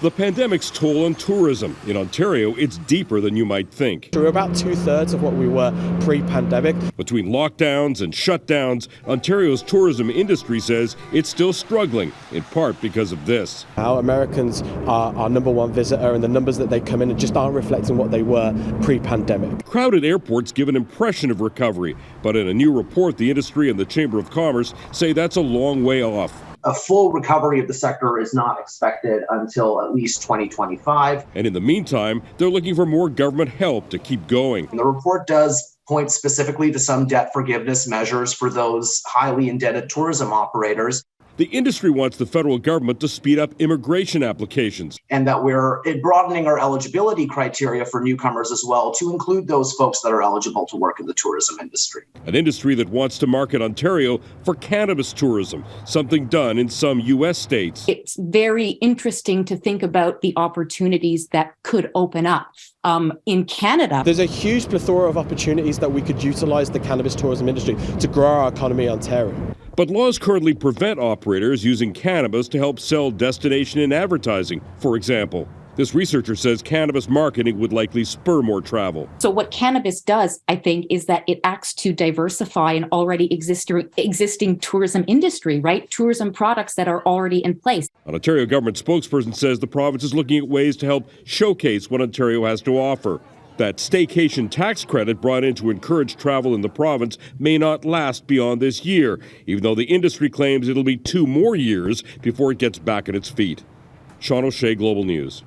The pandemic's toll on tourism. In Ontario, it's deeper than you might think. We're about 2/3 of what we were pre-pandemic. Between lockdowns and shutdowns, Ontario's tourism industry says it's still struggling, in part because of this. Now, Americans are our number one visitor, and the numbers that they come in just aren't reflecting what they were pre-pandemic. Crowded airports give an impression of recovery, but in a new report, the industry and the Chamber of Commerce say that's a long way off. A full recovery of the sector is not expected until at least 2025. And in the meantime, they're looking for more government help to keep going. And the report does point specifically to some debt forgiveness measures for those highly indebted tourism operators. The industry wants the federal government to speed up immigration applications. And that we're broadening our eligibility criteria for newcomers as well to include those folks that are eligible to work in the tourism industry. An industry that wants to market Ontario for cannabis tourism, something done in some U.S. states. It's very interesting to think about the opportunities that could open up. In Canada, there's a huge plethora of opportunities that we could utilize the cannabis tourism industry to grow our economy in Ontario. But laws currently prevent operators using cannabis to help sell destination and advertising, for example. This researcher says cannabis marketing would likely spur more travel. So what cannabis does, I think, is that it acts to diversify an already existing tourism industry, right? Tourism products that are already in place. An Ontario government spokesperson says the province is looking at ways to help showcase what Ontario has to offer. That staycation tax credit brought in to encourage travel in the province may not last beyond this year, even though the industry claims it'll be 2 more years before it gets back on its feet. Seán O'Shea, Global News.